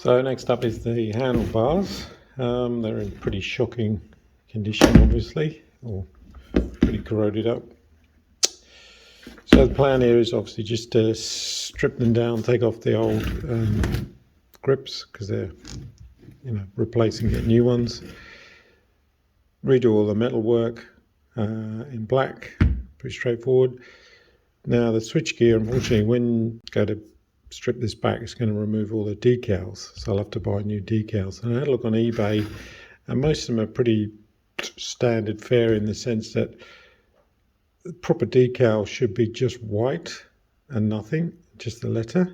So next up is the handlebars. They're in pretty shocking condition, obviously, or pretty corroded up. So the plan here is obviously just to strip them down, take off the old grips because they're, replacing, get new ones. Redo all the metal work in black, pretty straightforward. Now the switchgear, unfortunately, when you go to strip this back, it's going to remove all the decals, so I'll have to buy new decals. And I had a look on eBay, and most of them are pretty standard fare in the sense that the proper decal should be just white and nothing, just the letter,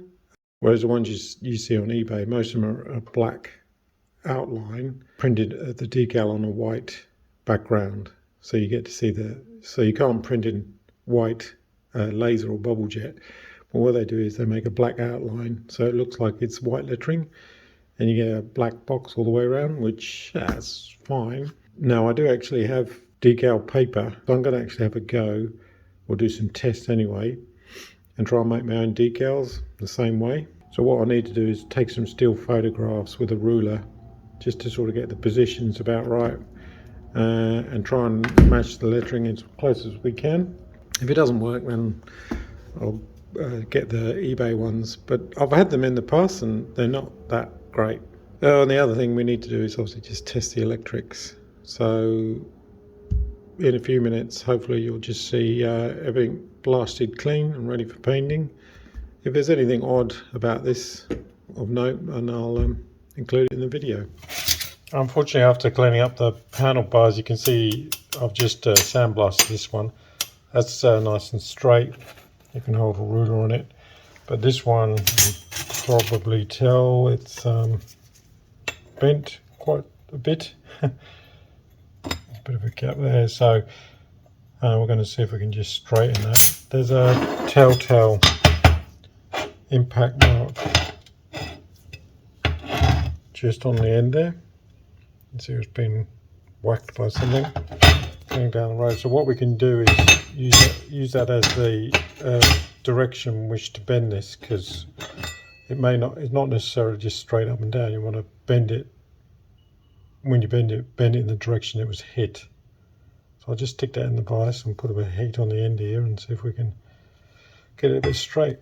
whereas the ones you see on eBay, most of them are a black outline printed the decal on a white background, so you get to see so you can't print in white laser or bubble jet. But what they do is they make a black outline so it looks like it's white lettering, and you get a black box all the way around, which is fine. Now I do actually have decal paper, so I'm going to actually have a go, or do some tests anyway, and try and make my own decals the same way. So what I need to do is take some still photographs with a ruler just to sort of get the positions about right, and try and match the lettering as close as we can. If it doesn't work, then I'll get the eBay ones, but I've had them in the past and they're not that great. And the other thing we need to do is obviously just test the electrics. So in a few minutes, hopefully you'll just see everything blasted clean and ready for painting. If there's anything odd about this of note, and I'll include it in the video. Unfortunately, after cleaning up the handlebars, you can see I've just sandblasted this one. That's nice and straight. You can hold a ruler on it, but this one you can probably tell it's bent quite a bit. A bit of a gap there, so we're going to see if we can just straighten that. There's a telltale impact mark just on the end there. You see it's been whacked by something going down the road. So what we can do is use that as the direction we wish to bend this, because it's not necessarily just straight up and down. You want to bend it, when you bend it in the direction it was hit. So I'll just stick that in the vise and put a bit of heat on the end here and see if we can get it a bit straight.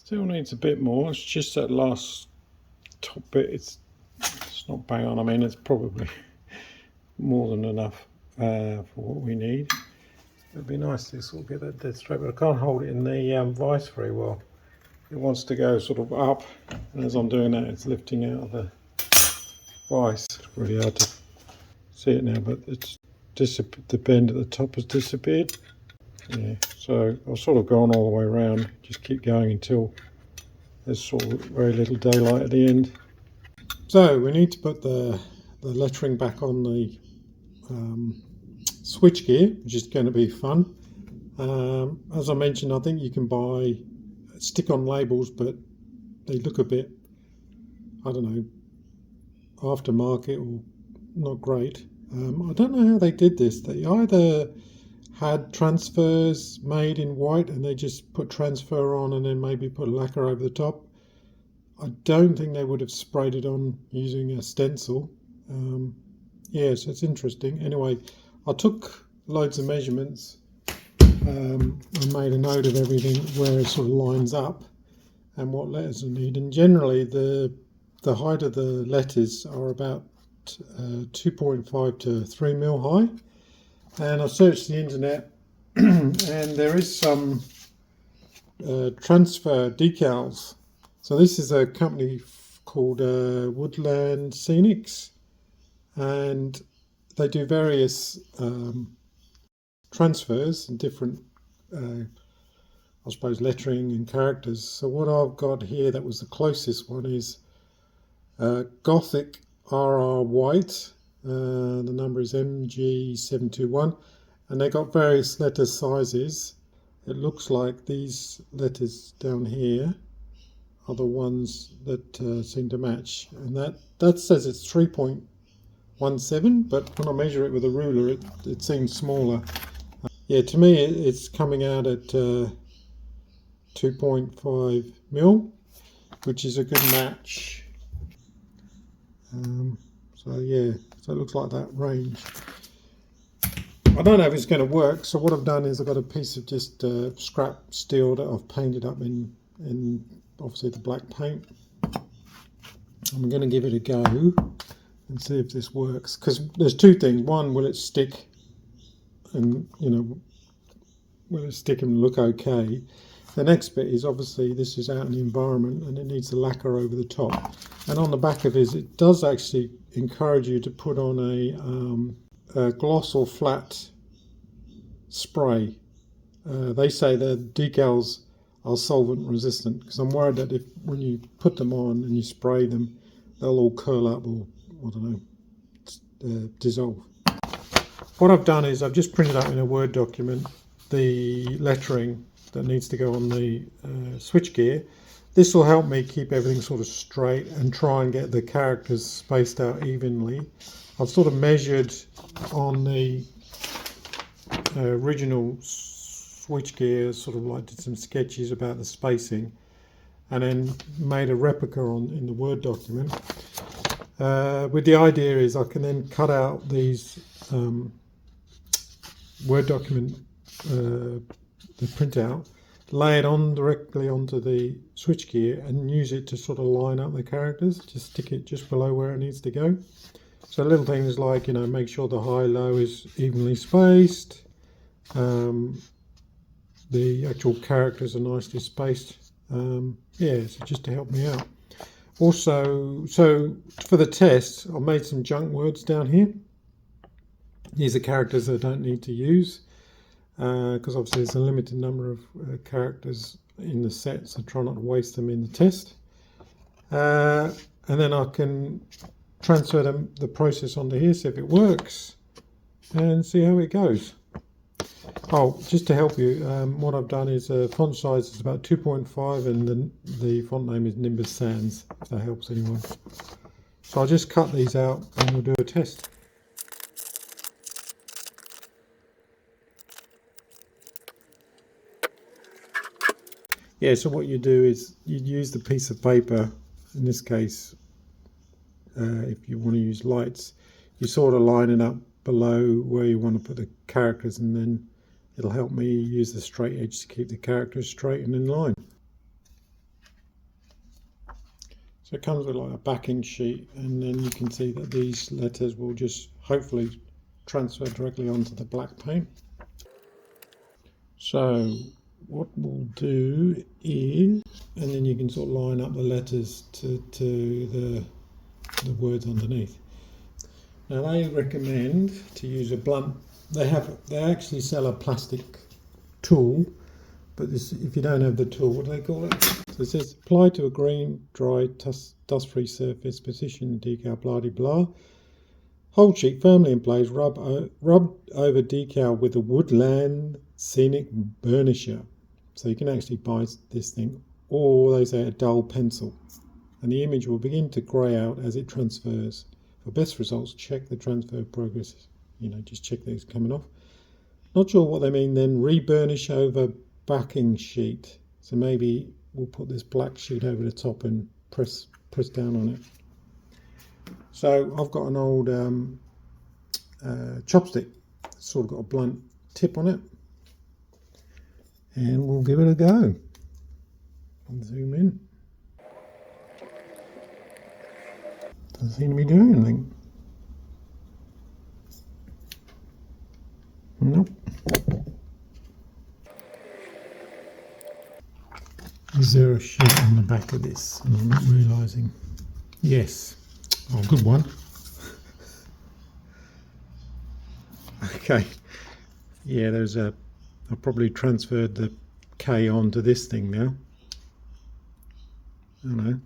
Still needs a bit more. It's just that last top bit, it's not bang on. I mean, it's probably more than enough for what we need. It'd be nice to sort of get that dead straight, but I can't hold it in the vise very well. It wants to go sort of up, and as I'm doing that, it's lifting out of the vise. It's really hard to see it now, but it's the bend at the top has disappeared. Yeah, so I'll sort of go on all the way around, just keep going until there's sort of very little daylight at the end. So we need to put the lettering back on the switch gear, which is going to be fun. As I mentioned, I think you can buy stick-on labels, but they look a bit, I don't know, aftermarket or not great. I don't know how they did this. They either had transfers made in white and they just put transfer on and then maybe put lacquer over the top. I don't think they would have sprayed it on using a stencil. Yeah, so it's interesting. Anyway, I took loads of measurements. I made a note of everything where it sort of lines up and what letters I need. And generally the height of the letters are about 2.5 to 3 mil high. And I searched the internet and there is some transfer decals. So this is a company called Woodland Scenics, and they do various transfers and different I suppose lettering and characters. So what I've got here that was the closest one is Gothic RR White, the number is MG721, and they got various letter sizes. It looks like these letters down here are the ones that seem to match, and that says it's 3.17, but when I measure it with a ruler it seems smaller. Yeah, to me it's coming out at 2.5 mil, which is a good match. So yeah, so it looks like that range. I don't know if it's going to work, so what I've done is I've got a piece of just scrap steel that I've painted up in obviously the black paint. I'm going to give it a go and see if this works, because there's two things. One, will it stick, and will it stick and look okay? The next bit is obviously this is out in the environment and it needs a lacquer over the top, and on the back of it does actually encourage you to put on a gloss or flat spray. They say that decals are solvent resistant, because I'm worried that if when you put them on and you spray them, they'll all curl up or I don't know, dissolve. What I've done is I've just printed out in a Word document the lettering that needs to go on the switchgear. This will help me keep everything sort of straight and try and get the characters spaced out evenly. I've sort of measured on the original switchgear, sort of like did some sketches about the spacing, and then made a replica in the Word document. With the idea is I can then cut out these Word document, the printout, lay it on directly onto the switchgear and use it to sort of line up the characters. Just stick it just below where it needs to go. So little things like, make sure the high-low is evenly spaced. The actual characters are nicely spaced. Yeah, so just to help me out. Also, so for the test, I made some junk words down here. These are characters I don't need to use, because obviously there's a limited number of characters in the set, so try not to waste them in the test. And then I can transfer the process onto here, see if it works, and see how it goes. Oh, just to help you, what I've done is font size is about 2.5, and the font name is Nimbus Sans, if that helps anyone. So I'll just cut these out and we'll do a test. Yeah, so what you do is you use the piece of paper, in this case, if you want to use lights, you sort of line it up below where you want to put the characters, and then it'll help me use the straight edge to keep the characters straight and in line. So it comes with like a backing sheet, and then you can see that these letters will just hopefully transfer directly onto the black paint. So what we'll do is, and then you can sort of line up the letters to the words underneath. Now they recommend to use a blunt. They actually sell a plastic tool, but if you don't have the tool, what do they call it? So it says apply to a green, dry, dust-free surface, position decal, blah de blah. Hold sheet firmly in place, rub over decal with a woodland scenic burnisher. So you can actually buy this thing, or they say a dull pencil, and the image will begin to grey out as it transfers. For best results, check the transfer progress. Just check that it's coming off. Not sure what they mean then. Reburnish over backing sheet. So maybe we'll put this black sheet over the top and press down on it. So I've got an old chopstick. It's sort of got a blunt tip on it, and we'll give it a go. I'll zoom in. Doesn't seem to be doing anything. Nope. Is there a sheet on the back of this? I'm not realising. Yes. Oh, good one. Okay. Yeah, I probably transferred the K onto this thing now. I don't know.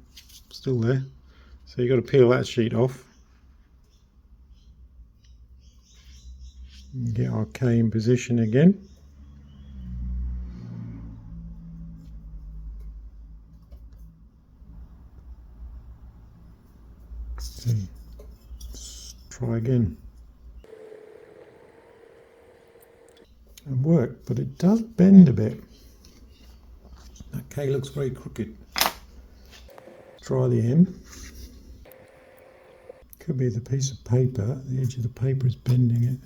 Still there. So you've got to peel that sheet off. And get our K in position again. Okay. Let's try again. It worked, but it does bend a bit. That K looks very crooked. Try the M. Could be the piece of paper. The edge of the paper is bending it.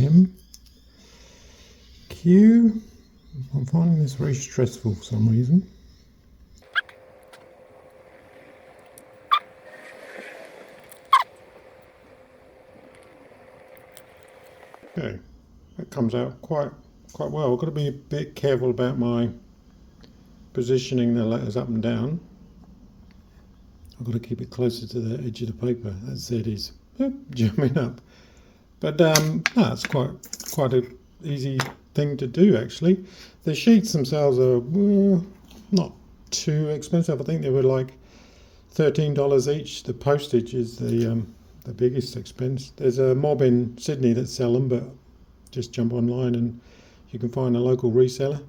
M. Q. I'm finding this very stressful for some reason. Okay, that comes out quite well. I've got to be a bit careful about my positioning the letters up and down. I've got to keep it closer to the edge of the paper. That Z is jumping up. But no, it's quite an easy thing to do actually. The sheets themselves are not too expensive. I think they were like $13 each. The postage is the biggest expense. There's a mob in Sydney that sell them, but just jump online and you can find a local reseller.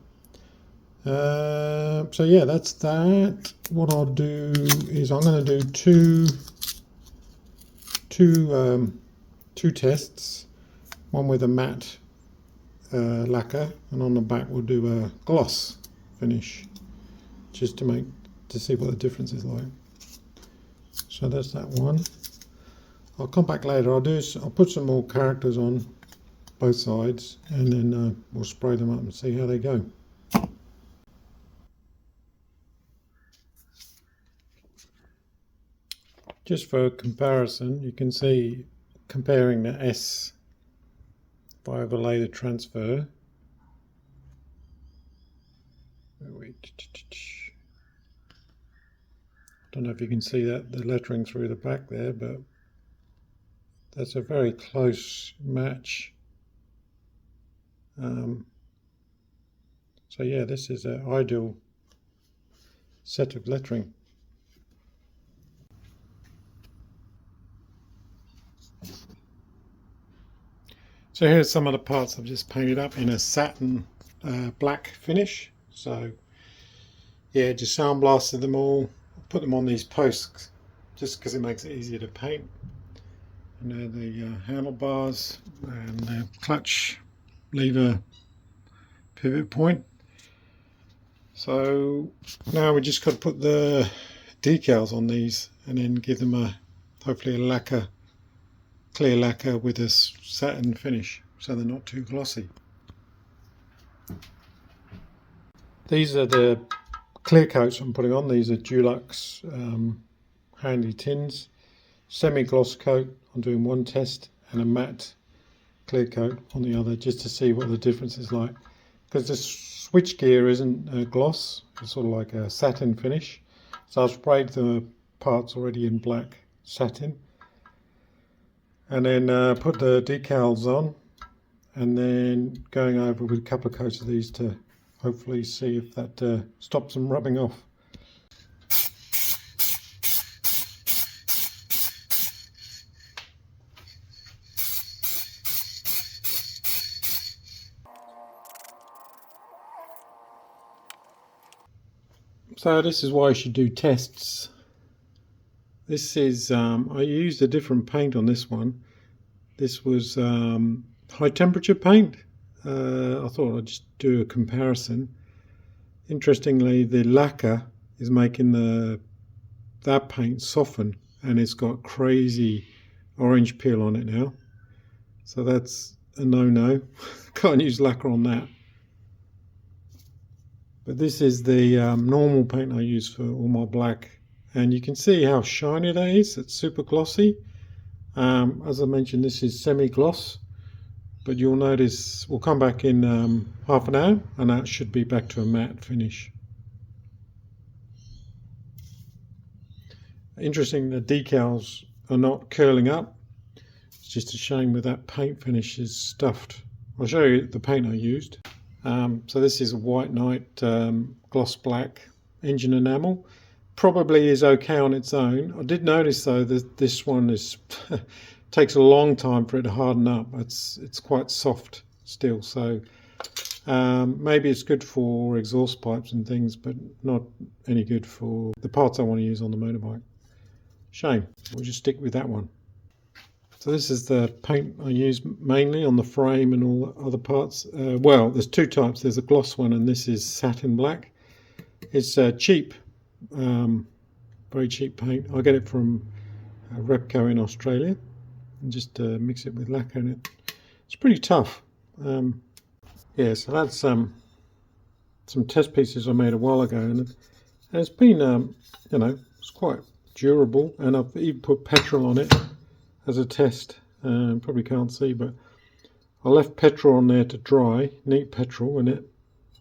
So yeah, that's that. What I'll do is I'm going to do two tests. One with a matte lacquer, and on the back we'll do a gloss finish, just to see what the difference is like. So that's that one. I'll come back later. I'll put some more characters on both sides, and then we'll spray them up and see how they go. Just for comparison, you can see comparing the S, if I overlay the transfer. Don't know if you can see that, the lettering through the back there, but that's a very close match. So yeah, this is an ideal set of lettering. So here's some of the parts I've just painted up in a satin black finish. So yeah, just sandblasted them all, put them on these posts just because it makes it easier to paint. And there the handlebars and the clutch lever pivot point. So now we just got to put the decals on these and then give them hopefully a lacquer, clear lacquer with a satin finish so they're not too glossy. These are the clear coats I'm putting on. These are Dulux handy tins. Semi-gloss coat, I'm doing one test, and a matte clear coat on the other, just to see what the difference is like. Because the switch gear isn't a gloss, it's sort of like a satin finish. So I've sprayed the parts already in black satin. And then put the decals on, and then going over with a couple of coats of these to hopefully see if that stops them rubbing off. So this is why you should do tests. This is, I used a different paint on this one. This was high temperature paint. I thought I'd just do a comparison. Interestingly, the lacquer is making that paint soften, and it's got crazy orange peel on it now. So that's a no-no. Can't use lacquer on that. But this is the normal paint I use for all my black, and you can see how shiny that is. It's super glossy. As I mentioned, this is semi-gloss, but you'll notice we'll come back in half an hour and that should be back to a matte finish. Interesting, the decals are not curling up. It's just a shame with that paint finish is stuffed. I'll show you the paint I used. So this is a White Knight gloss black engine enamel. probably is okay on its own. I did notice though that this one is takes a long time for it to harden up. It's quite soft still, so maybe it's good for exhaust pipes and things, but not any good for the parts I want to use on the motorbike. Shame. We'll just stick with that one. So this is the paint I use mainly on the frame and all the other parts. Well, there's two types. There's a gloss one, and this is satin black. It's cheap, very cheap paint. I get it from Repco in Australia, and just mix it with lacquer, and it's pretty tough. Yeah, so that's some test pieces I made a while ago, and it's been, you know, it's quite durable, and I've even put petrol on it as a test. Probably can't see, but I left petrol on there to dry, neat petrol, and it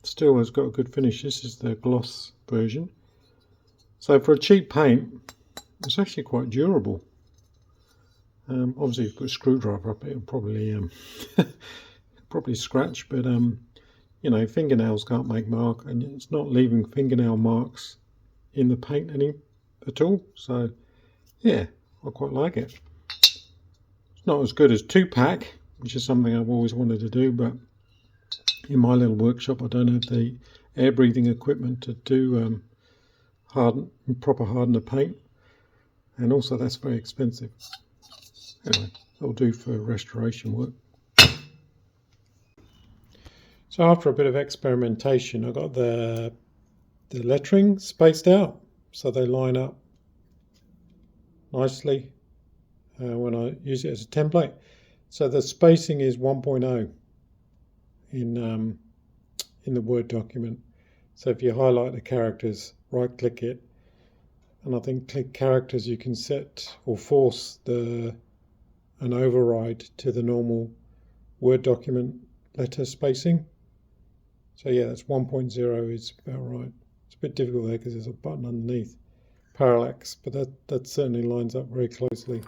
still has got a good finish. This is the gloss version. So for a cheap paint, it's actually quite durable. Obviously, if you put a screwdriver up, it'll probably probably scratch, but you know, fingernails can't make mark, and it's not leaving fingernail marks in the paint at all. So yeah, I quite like it. It's not as good as 2-pack, which is something I've always wanted to do, but in my little workshop I don't have the air breathing equipment to do proper hardener paint, and also that's very expensive. Anyway, that'll do for restoration work. So after a bit of experimentation, I got the lettering spaced out so they line up nicely when I use it as a template. So the spacing is 1.0 in the Word document. So if you highlight the characters, right click it, and I think click characters, you can set or force an override to the normal Word document letter spacing. So yeah, that's 1.0 is about right. It's a bit difficult there because there's a button underneath. Parallax, but that certainly lines up very closely.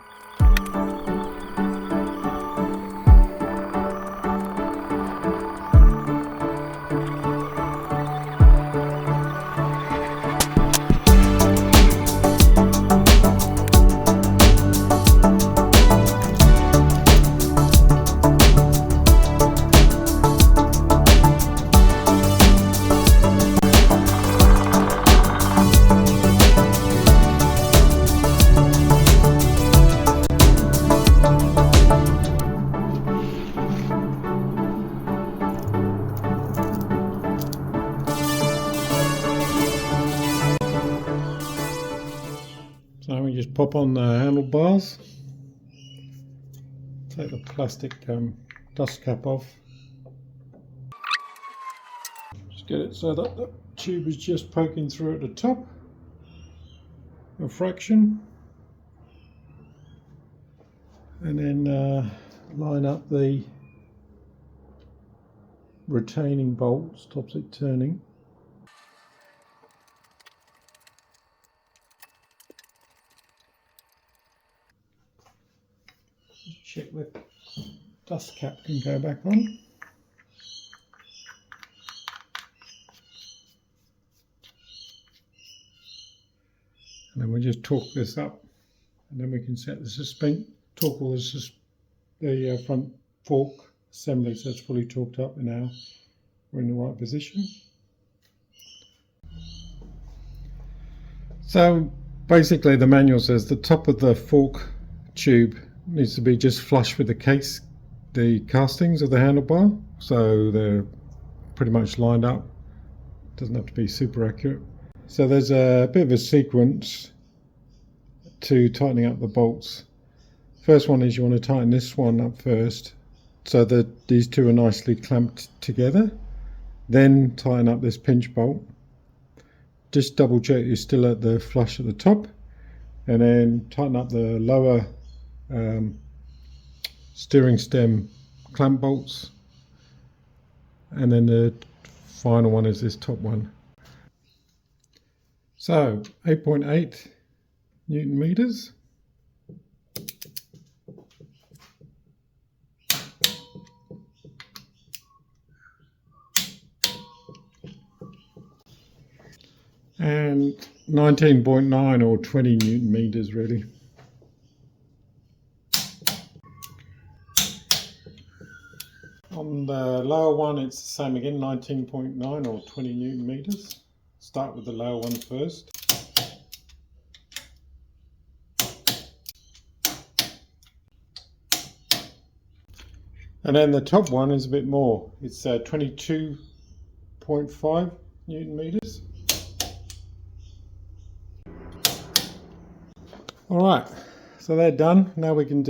So we just pop on the handlebars, take the plastic dust cap off, just get it so that the tube is just poking through at the top, a fraction, and then line up the retaining bolt, stops it turning. Check the dust cap can go back on. And then we just torque this up, and then we can set the torque all the front fork assembly so it's fully torqued up, and now we're in the right position. So basically the manual says the top of the fork tube needs to be just flush with the castings of the handlebar, so they're pretty much lined up. Doesn't have to be super accurate. So there's a bit of a sequence to tightening up the bolts. First one is you want to tighten this one up first so that these two are nicely clamped together. Then tighten up this pinch bolt. Just double check you're still at the flush at the top, and then tighten up the lower steering stem clamp bolts, and then the final one is this top one. So 8.8 Newton meters. and 19.9 or 20 Newton meters really. On the lower one it's the same again, 19.9 or 20 Newton meters. Start with the lower one first. And then the top one is a bit more. It's 22.5 Newton meters. Alright, so they're done. Now we can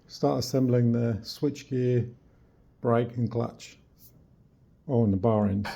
start assembling the switchgear, brake and clutch. Oh, and the bar ends.